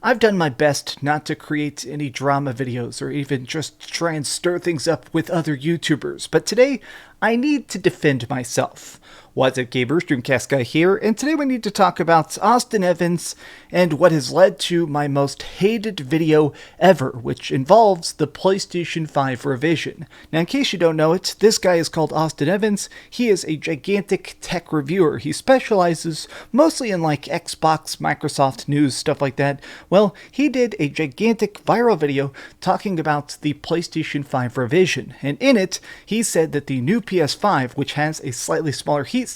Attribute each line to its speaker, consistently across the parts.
Speaker 1: I've done my best not to create any drama videos or even just try and stir things up with other YouTubers, but today I need to defend myself. What's up, gamers? DreamcastGuy here, and today we need to talk about Austin Evans and what has led to my most hated video ever, which involves the PlayStation 5 revision. Now, in case you don't know it, this guy is called Austin Evans. He is a gigantic tech reviewer. He specializes mostly in like Xbox, Microsoft news, stuff like that. Well, he did a gigantic viral video talking about the PlayStation 5 revision, and in it, he said that the new PS5, which has a slightly smaller heatsink,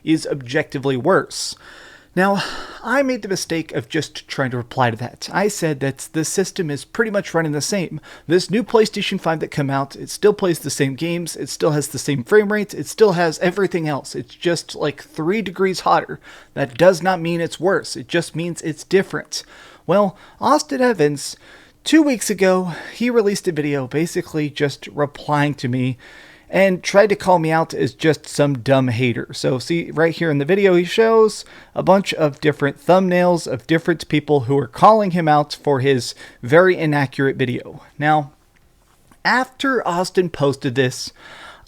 Speaker 1: is objectively worse. Now, I made the mistake of just trying to reply to that. I said that the system is pretty much running the same. This new PlayStation 5 that came out, it still plays the same games, it still has the same frame rate, it still has everything else. It's just like 3 degrees hotter. That does not mean it's worse, it just means it's different. Well, Austin Evans, 2 weeks ago, he released a video basically just replying to me and tried to call me out as just some dumb hater. So see, right here in the video, he shows a bunch of different thumbnails of different people who are calling him out for his very inaccurate video. Now, after Austin posted this,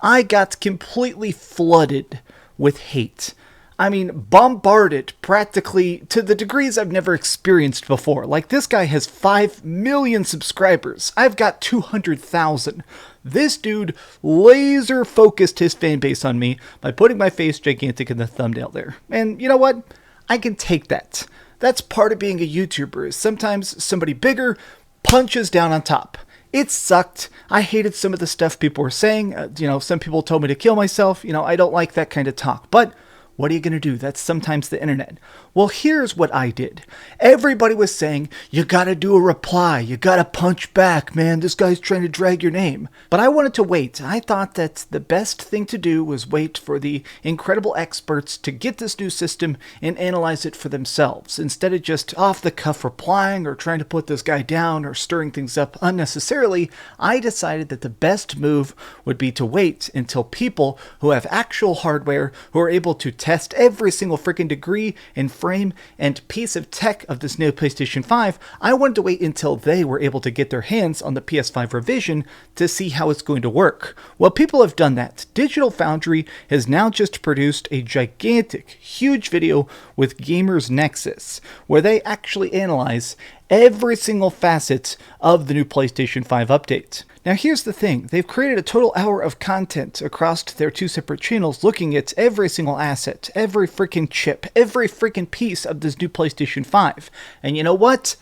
Speaker 1: I got completely flooded with hate. I mean, bombarded practically to the degrees I've never experienced before. Like, this guy has 5 million subscribers. I've got 200,000. This dude laser focused his fan base on me by putting my face gigantic in the thumbnail there. And you know what? I can take that. That's part of being a YouTuber, is sometimes somebody bigger punches down on top. It sucked. I hated some of the stuff people were saying. Some people told me to kill myself. I don't like that kind of talk. But what are you going to do? That's sometimes the internet. Well, here's what I did. Everybody was saying, you got to do a reply. You got to punch back, man. This guy's trying to drag your name. But I wanted to wait. I thought that the best thing to do was wait for the incredible experts to get this new system and analyze it for themselves, instead of just off the cuff replying or trying to put this guy down or stirring things up unnecessarily. I decided that the best move would be to wait until people who have actual hardware, who are able to test every single freaking degree and frame and piece of tech of this new PlayStation 5, I wanted to wait until they were able to get their hands on the PS5 revision to see how it's going to work. Well, people have done that. Digital Foundry has now just produced a gigantic, huge video with GamersNexus, where they actually analyze every single facet of the new PlayStation 5 update. Now, here's the thing. They've created a total hour of content across their 2 separate channels looking at every single asset, every freaking chip, every freaking piece of this new PlayStation 5. And you know what?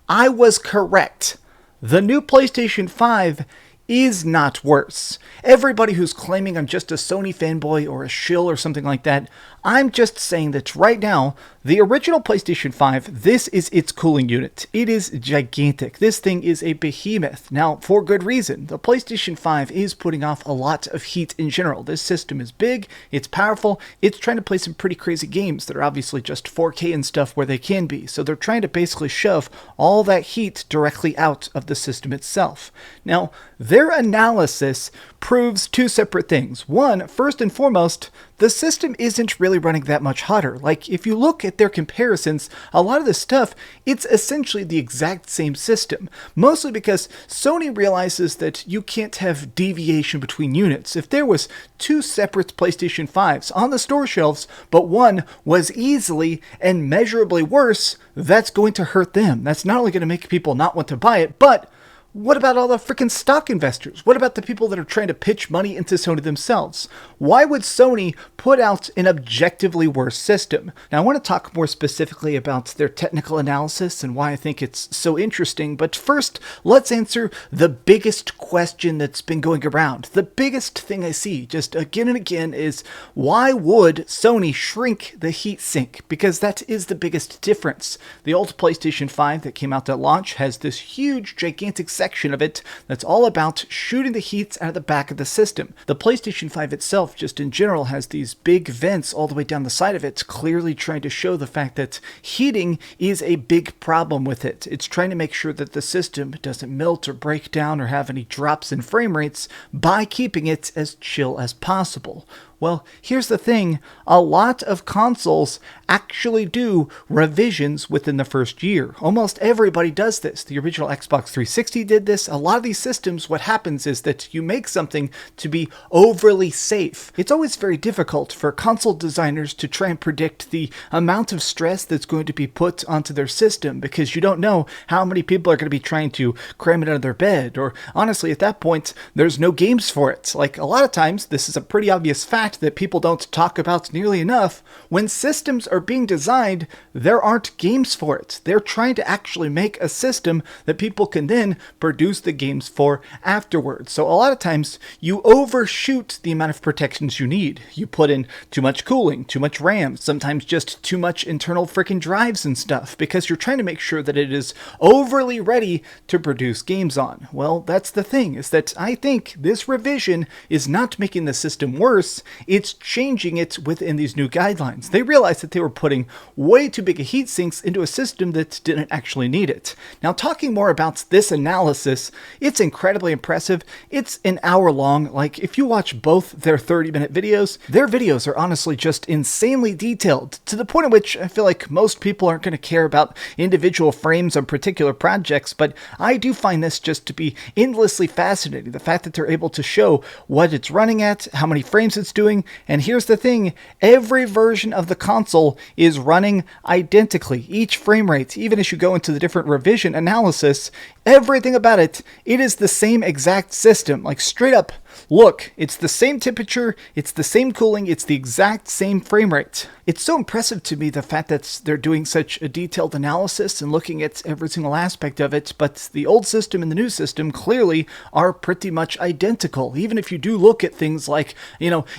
Speaker 1: I was correct. The new PlayStation 5 is not worse. Everybody who's claiming I'm just a Sony fanboy or a shill or something like that, I'm just saying that right now, the original PlayStation 5, this is its cooling unit. It is gigantic. This thing is a behemoth. Now, for good reason. The PlayStation 5 is putting off a lot of heat in general. This system is big, it's powerful, it's trying to play some pretty crazy games that are obviously just 4K and stuff where they can be. So they're trying to basically shove all that heat directly out of the system itself. Now, their analysis proves 2 separate things. One, first and foremost, the system isn't really running that much hotter. Like, if you look at their comparisons, a lot of this stuff, it's essentially the exact same system. Mostly because Sony realizes that you can't have deviation between units. If there was 2 separate PlayStation 5s on the store shelves, but one was easily and measurably worse, that's going to hurt them. That's not only going to make people not want to buy it, but what about all the freaking stock investors? What about the people that are trying to pitch money into Sony themselves? Why would Sony put out an objectively worse system? Now, I want to talk more specifically about their technical analysis and why I think it's so interesting. But first, let's answer the biggest question that's been going around. The biggest thing I see just again and again is, why would Sony shrink the heatsink? Because that is the biggest difference. The old PlayStation 5 that came out at launch has this huge, gigantic section of it that's all about shooting the heat out of the back of the system. The PlayStation 5 itself, just in general, has these big vents all the way down the side of it, clearly trying to show the fact that heating is a big problem with it. It's trying to make sure that the system doesn't melt or break down or have any drops in frame rates by keeping it as chill as possible. Well, here's the thing. A lot of consoles actually do revisions within the first year. Almost everybody does this. The original Xbox 360 did this. A lot of these systems, what happens is that you make something to be overly safe. It's always very difficult for console designers to try and predict the amount of stress that's going to be put onto their system, because you don't know how many people are going to be trying to cram it under their bed, or honestly, at that point, there's no games for it. Like, a lot of times, this is a pretty obvious fact that people don't talk about nearly enough. When systems are being designed, there aren't games for it. They're trying to actually make a system that people can then produce the games for afterwards. So a lot of times you overshoot the amount of protections you need. You put in too much cooling, too much RAM, sometimes just too much internal freaking drives and stuff, because you're trying to make sure that it is overly ready to produce games on. Well, that's the thing, is that I think this revision is not making the system worse. It's changing it within these new guidelines. They realized that they were putting way too big a heat sinks into a system that didn't actually need it. Now, talking more about this analysis, it's incredibly impressive. It's an hour long. Like, if you watch both their 30-minute videos, their videos are honestly just insanely detailed, to the point at which I feel like most people aren't going to care about individual frames on particular projects, but I do find this just to be endlessly fascinating. The fact that they're able to show what it's running at, how many frames it's doing. And here's the thing, every version of the console is running identically. Each frame rate, even as you go into the different revision analysis, everything about it, it is the same exact system. Like, straight up, look, it's the same temperature, it's the same cooling, it's the exact same frame rate. It's so impressive to me, the fact that they're doing such a detailed analysis and looking at every single aspect of it, but the old system and the new system clearly are pretty much identical. Even if you do look at things like,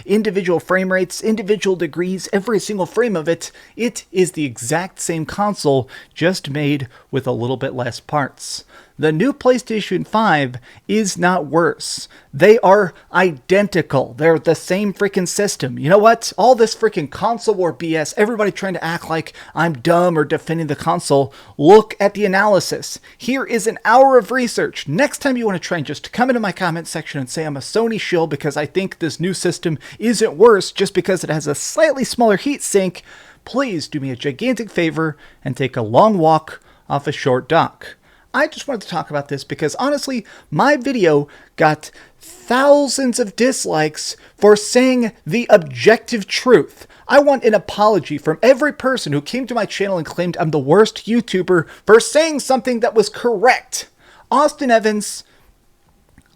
Speaker 1: individual frame rates, individual degrees, every single frame of it, it is the exact same console, just made with a little bit less parts. The new PlayStation 5 is not worse. They are identical. They're the same freaking system. You know what? All this freaking console war BS, everybody trying to act like I'm dumb or defending the console. Look at the analysis. Here is an hour of research. Next time you want to try and just come into my comment section and say I'm a Sony shill because I think this new system isn't worse just because it has a slightly smaller heatsink, please do me a gigantic favor and take a long walk off a short dock. I just wanted to talk about this because, honestly, my video got thousands of dislikes for saying the objective truth. I want an apology from every person who came to my channel and claimed I'm the worst YouTuber for saying something that was correct. Austin Evans,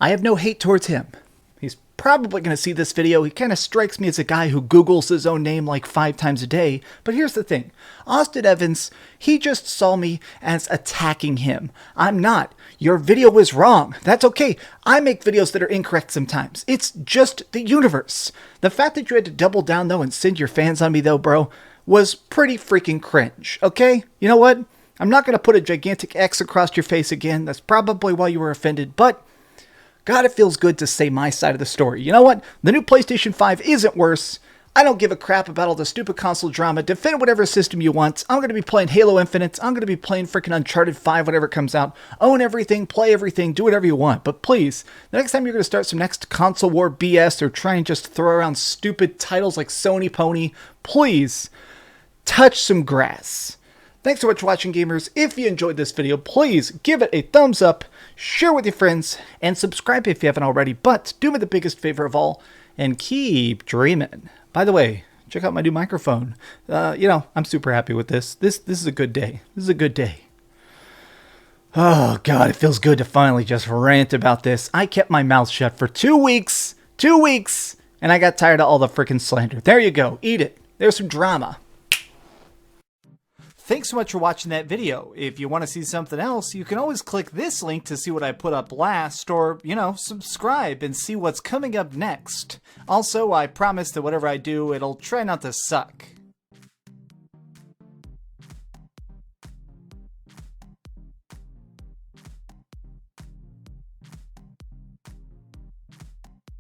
Speaker 1: I have no hate towards him. He's probably going to see this video. He kind of strikes me as a guy who Googles his own name like 5 times a day. But here's the thing. Austin Evans, he just saw me as attacking him. I'm not. Your video was wrong. That's okay. I make videos that are incorrect sometimes. It's just the universe. The fact that you had to double down, though, and send your fans on me, though, bro, was pretty freaking cringe. Okay? You know what? I'm not going to put a gigantic X across your face again. That's probably why you were offended. But God, it feels good to say my side of the story. You know what? The new PlayStation 5 isn't worse. I don't give a crap about all the stupid console drama. Defend whatever system you want. I'm going to be playing Halo Infinite. I'm going to be playing freaking Uncharted 5, whatever comes out. Own everything, play everything, do whatever you want. But please, the next time you're going to start some next console war BS or try and just throw around stupid titles like Sony Pony, please touch some grass. Thanks so much for watching, gamers. If you enjoyed this video, please give it a thumbs up, share with your friends, and subscribe if you haven't already. But do me the biggest favor of all, and keep dreaming. By the way, check out my new microphone. I'm super happy with this. This is a good day. This is a good day. Oh, God, it feels good to finally just rant about this. I kept my mouth shut for 2 weeks. 2 weeks! And I got tired of all the freaking slander. There you go. Eat it. There's some drama. Thanks so much for watching that video. If you want to see something else, you can always click this link to see what I put up last, or, subscribe and see what's coming up next. Also, I promise that whatever I do, it'll try not to suck.